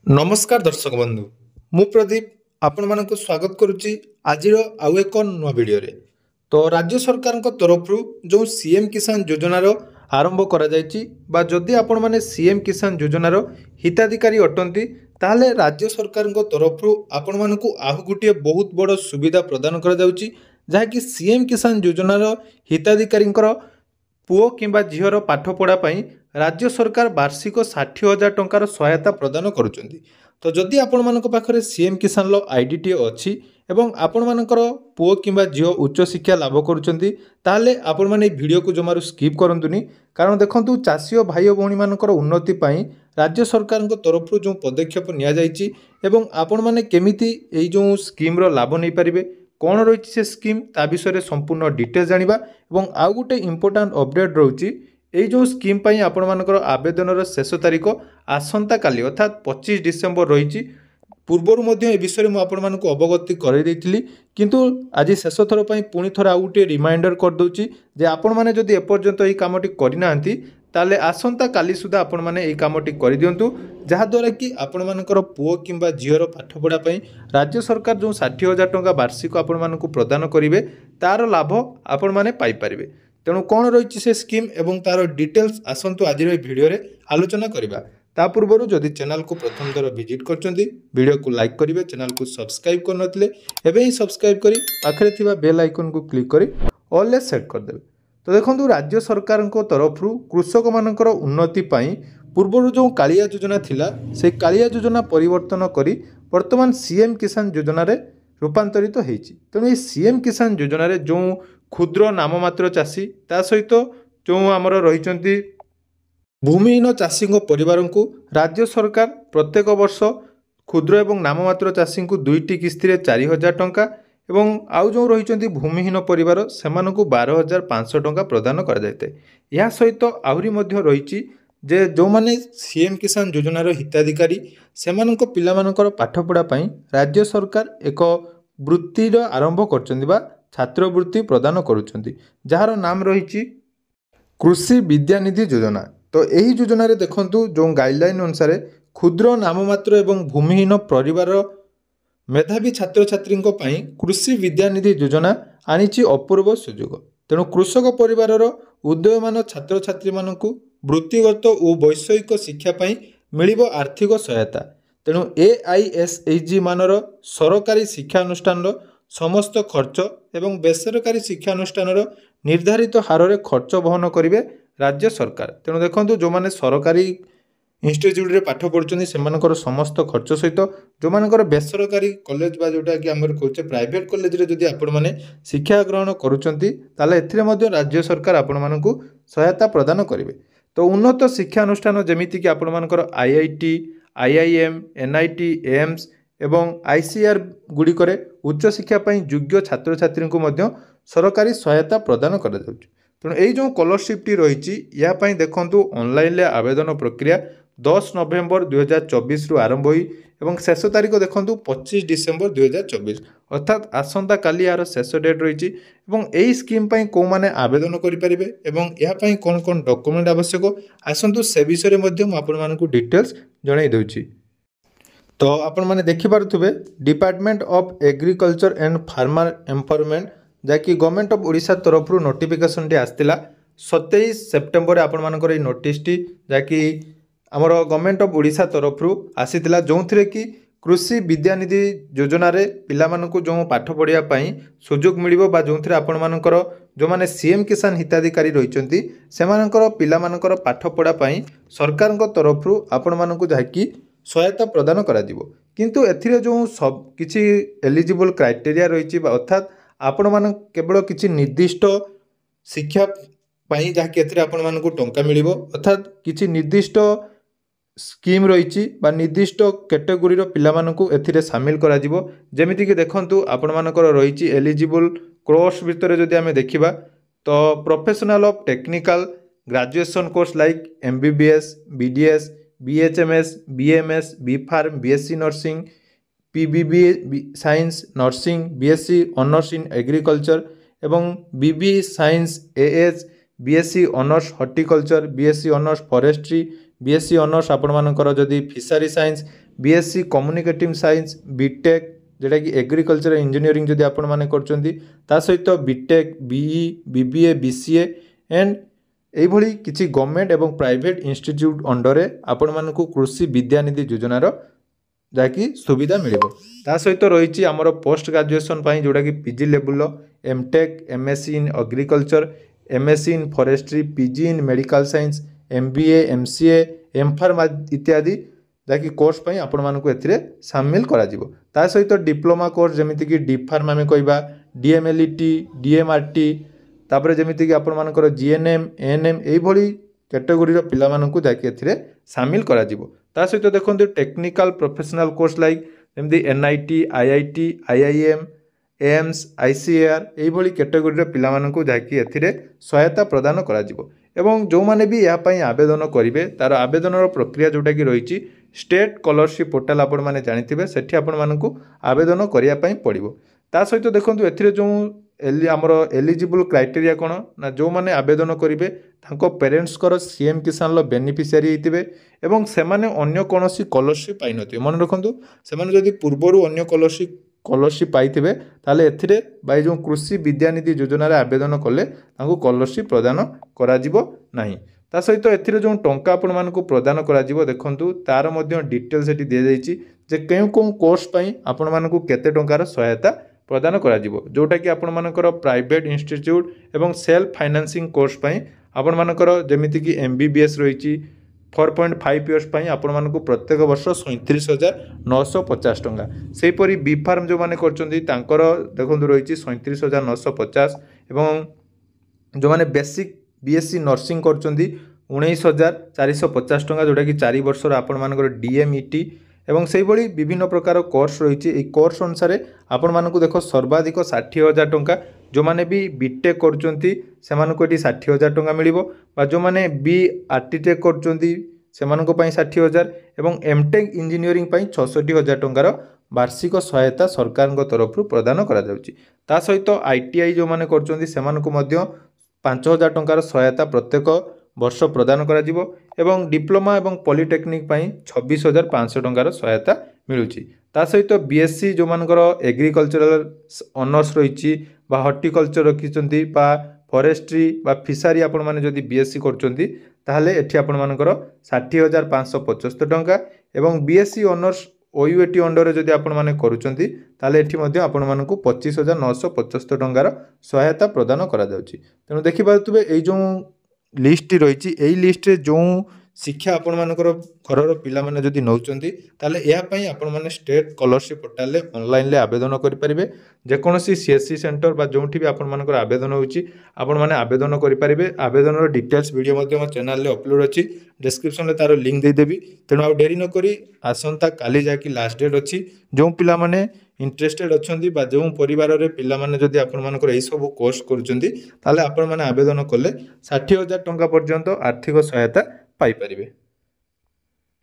नमस्कार दर्शक बंधु मु प्रदीप आपण मानक स्वागत करुच्ची आज आउ एक नुआ वीडियो रे। तो राज्य सरकार तरफ जो सीएम किसान योजनार आरंभ करा जायछि बा जदि आपण माने सीएम किसान योजनार हिताधिकारी अटंती ताहले राज्य सरकार तरफ आपण मानकु आहु गुटिए बहुत बड़ सुविधा प्रदान करा जाउछि जहाँकि सीएम किसान योजनार हिताधिकारींकर पुओ किंबा झीवर पाठ पढ़ा राज्य सरकार वार्षिक 60,000 टंकार सहायता प्रदान करुचंती। तो जदि आपण मानक पाखरे सीएम किसान लो आईडी टी अछि एवं आपण मानकर पुओ किंबा झीओ उच्च शिक्षा लाभ करुचंती ताहले आपण माने वीडियो को जमारू स्किप करंतुनी, कारण देखंतु चाषी भाई भौणी मानकर उन्नति पई राज्य सरकार तरफ जो पदक्षेप निया जायछि एवं आपण माने केमिति एई जो स्कीम रो लाभ नै परिबे कौन रही से स्कीम ता विषय संपूर्ण डिटेल्स जानिबा एवं आउ गोटे इंपोर्टाट अपडेट रोची यही जो स्कीम पई आपण मानकर आवेदन शेष तारीख आसंता काली अर्थात 25 डिसेम्बर रही। पूर्वर ए विषय मुझे आपण मानक अवगति कर किंतु आज शेष थर पर पुणी थर आउ गोटे रिमाइंडर कर दूची जे आपण माने जदि एपर्यंत यही कामटी करना ताले आसंता काली सुधा आपण माने यही कामटी कर दिंतु जहाद्वारा कि आपण मानकर पुओ किंबा झीवर पाठ पढ़ा राज्य सरकार जो 60,000 टंका वार्षिक आपण मानकु प्रदान करेंगे तार लाभ आपण माने पाई परिबे। तेणु कौन रही से स्कीम एवं तार डिटेल्स आसंतु आज वीडियो रे आलोचना करबा। ता पूर्व जदि चैनल को प्रथम थर विजिट करछंती वीडियो को लाइक करेंगे, चैनल को सब्सक्राइब करनथिले एबे ही सब्सक्राइब करी पाखरे थिबा बेल आइकन को क्लिक करी ऑल सेट कर देबे। तो देखंतु राज्य सरकार तरफ कृषक मानकर उन्नति पई पूर्व जो कालिया योजना थिला से कालिया योजना परिवर्तन करी वर्तमान सीएम किसान योजना रे रूपांतरित होईछि। तेणु ये सीएम किसान योजना रे जो क्षुद्र नाममात्र चाषी ता सहित जो आमर रही भूमिहीन चाषी परिवार को राज्य सरकार प्रत्येक वर्ष क्षुद्र एवं नाममात्र चाषी को 2टी किस्ती 4,000 टंका एवं आउ जो रही भूमिहीन परिवार से 12,500 टंका प्रदान कर जाए। यह सहित आहरी रही जे जो माने सीएम किसान योजनार हिताधिकारी से पिलामानकर पाठपढ़ापी राज्य सरकार एक वृत्तिर आरंभ कर छात्रवृत्ति प्रदान करुछंती जार नाम रही कृषि विद्यानिधि योजना। तो यही योजना रे देखंतु जो गाइडलाइन अनुसार क्षुद्र नाममात्र एवं भूमिहीन परिवार मेधावी छात्र छात्री कृषि विद्यानिधि योजना आनीची अपूर्व सुजोग। तेणु कृषक परिवार उदयमान छात्र छात्री मानकु वृत्तिगत और वैषयिक शिक्षापी मिलिबो आर्थिक सहायता। तेणु AISHG मानर सरकारी शिक्षानुष्ठान समस्त खर्च एवं बेसरकारी शिक्षानुष्ठान निर्धारित हार में खर्च वहन करेंगे राज्य सरकार। तेणु देखो जो मैंने सरकारी इंस्टीट्यूट रे पाठ पढ़ुं से समस्त खर्च सहित जो मानकर बेसरकारी कॉलेज बा जोटा कि आम कहे प्राइवेट कॉलेज रे जदि आपण मैंने शिक्षा ग्रहण करुँच राज्य सरकार आपण मानकु सहायता प्रदान करेंगे। तो उन्नत शिक्षानुष्ठान जमीती कि आपण मानकर IIT IIM NIT AIMS एवं ICR गुड़िकरे उच्च शिक्षापी योग्य छात्र छात्री को सरकारी सहायता प्रदान कर। तेणु यही जो स्कॉलरशिप टी रही यापाई देखंतु ऑनलाइन आवेदन प्रक्रिया 10 नवेम्बर 2024 रु आरंभ हुई एवं शेष तारीख देखंतु 25 डिसेम्बर 2024 अर्थात आसंता काली यार शेष डेट रही। यही स्कीम पई को माने आवेदन करें एवं यापाई कौन कौन डॉक्यूमेंट आवश्यक आसंतु से विषय में आपण मानकु डिटेल्स जणाई देउछि। तो आपण माने देखि पारुथुबे department of agriculture and farmer empowerment जहाँकि गवर्नमेंट ऑफ ओडिशा तरफ नोटिफिकेशन टी आसला 27 सेप्टेम्बर आपण मानकर ये नोटिस टी जहाँकि आमर गवर्नमेंट ऑफ ओडिशा तरफ आसीतिला जो थे कि कृषि विद्यानिधि योजना रे पिला मानकु जो पाठ पढ़ापी सुजोग मिलिबो बा जो थे आपण मानकर जो माने सीएम किसान हिताधिकारी रहिचंती सेमानकर पिला मानकर पाठ पढ़ापी सरकार तरफ आपण मानकु जहाँकि सहायता प्रदान करा दिबो। किंतु एथिरे जो सब किछि एलिजिबल क्राइटेरिया रही अर्थात आपण मान केवल किछि निर्दिष्ट शिक्षा पाई जहाँकि एथिरे आपण मानकु टंका मिलिबो अर्थात किछि निर्दिष्ट स्कीम रही निर्दिष्ट कैटेगोरी पिला मानकु एथिरे शामिल करा दिबो। जेमिति कि देखंतु आपण मानकर रही एलिजिबल कोर्स भितर जदि आमे देखिबा तो professional of technical graduation course like MBBS BDS BHMS BMS B.Pharm BSc nursing PBB science nursing BSc honours in agriculture एवं BB science AH BSc honours horticulture BSc honours forestry BSc honours आपण मानकर जदि fishery science BSc communicative science BTech जोटा कि agriculture engineering जदि आपण माने करछंती ता सहित B Tech BE BBA BCA and एभली किछि गवर्नमेंट एवं प्राइवेट इंस्टीट्यूट अंडर आपण मानकु कृषि विद्यानिधि योजनार जाकि सुविधा मिलिबो। ता सहित रही आमर पोस्ट ग्रेजुएशन पाई जोटा कि PG level M Tech MSc in agriculture MSc in forestry PG in medical science MBA MCA M Pharma इत्यादि जाकि कोर्स पाई आपण मानकु एथिरे शामिल करा जिवो। ता सहित डिप्लोमा कोर्स जेमिति कि डी फार्म आमे कहबा डीएमएलईटी डीएमआरटी तापर जेमिति कि आपण मानकर जीएनएम एएनएम एई भली कैटेगोरी रो पिला मानकु जाकि एथिरे शामिल करा जिवो। ता सहित देखंतु टेक्निकल प्रोफेशनल कोर्स लाइक जेमिति NIT IIT IIM AIIMS ICAR एई भली कैटेगोरी रो पिला मानकु जाकि एथिरे सहायता प्रदान करा जिवो। एवं जो माने भी या पई आवेदन करिवे तार आवेदनर प्रक्रिया जोटा कि रहिछि स्टेट स्कॉलरशिप पोर्टल आपण माने जानिथिबे सेठी आपण मानकु आवेदन करिया पई पड़िबो। ता सहित देखंतु एथिरे जो आमर एलिजिबल क्राइटेरिया कौन ना जो माने आवेदन करिवे तांको पेरेंट्स कर सीएम किसान लो बेनिफिशियरी हेतिबे एवं सेमाने अन्य कोनोसी स्कॉलरशिप पाइ नथिबे। मन रखंतु सेमाने जदि पूर्वरु अन्य स्कॉलरशिप पाइथिबे ताले एथिरे बाय जो कृषि विद्यानिधि योजना रे आवेदन कले तांको स्कॉलरशिप प्रदान करा जिवो नाही। ता सहित एथिरे जो टंका आपण मानकु प्रदान करा जिवो देखंतु तार मध्य डिटेल्स एठी दिया जायछि जे केउ कोर्स पई आपण मानकु केते टंकार सहायता प्रदान करा जिवो जोटा कि आपण मानकर प्राइवेट इंस्टीट्यूट एवं सेल्फ फाइनेंसिंग कोर्स पई आपण मानकर जेमिति कि एमबीबीएस रहिछि 4.5 इयर्स पई आपण मानकु प्रत्येक वर्ष 37,950 टंका। सेहि परि बी फार्म जो माने करचंदी तांकर देखंतु रहिछि 37,950 एवं जो माने बेसिक बीएससी नर्सिंग करचंदी 19,450 टंका जोटा कि 4 वर्ष आपण मानकर डीएमईटी एवं से भली विभिन्न प्रकार कोर्स रही कोर्स अनुसार आपण मानकु देखो सर्वाधिक 60,000 टंका जो माने भी बीटेक करचंती सेमानकु एटी 60,000 टंका मिलिबो बा जो माने बी आर्टिटेक करचंती सेमानकु पई 60,000 एवं एमटेक इंजीनियरिंग पई 66,000 टंकार वार्षिक सहायता सरकार तरफ प्रदान करा जाउची। ता सहित आईटीआई जो माने करचंती सेमानकु मध्य 5,000 टंकार सहायता प्रत्येक वर्ष प्रदान करा जिवो एवं डिप्लोमा एवं पॉलिटेक्निक पई 26,500 टंकार सहायता मिलुची। ता सहित बीएससी जो मानकर एग्रीकल्चरल ऑनर्स रहिछि बा हॉर्टिकल्चर रखिचंती बा फॉरेस्ट्री बा फिशरी आपण माने जदि बीएससी करचंती ताहले एठी आपण मानकर 60,575 टंका एवं बीएससी ऑनर्स ओयूएटी अंडर जदि आपण माने करूचंती ताले एठी मध्ये आपण मानकु 25,975 टंकार सहायता प्रदान करा जाउची। तेनु देखि पारुतबे एई जो लिस्ट रही यही लिस्ट रे जो शिक्षा आपण मानकर घर पिला माने जदि नौचंती ताले या पई आपण माने स्टेट स्कॉलरशिप पोर्टल ले ऑनलाइन ले आवेदन करि परिबे। जे कोनोसी सीएससी सेंटर बा जोंठी भी आपण मानकर आवेदन होउची आपण माने आवेदन करि परिबे। आवेदन रो डिटेल्स वीडियो मध्ये मो चैनल ले अपलोड अछि डिस्क्रिप्शन ले तारो लिंक दे देबी। तेनु आ देरी न करी आसंता काली जाकी लास्ट डेट अछि जो पिला माने इंटरेस्टेड अच्छी बा जो परिवार रे पिला माने जदि आपण मानकर एई सब कोर्स करूचंती ताले आपण माने आवेदन कले 60,000 टंका पर्यंत आर्थिक सहायता पाई परिबे।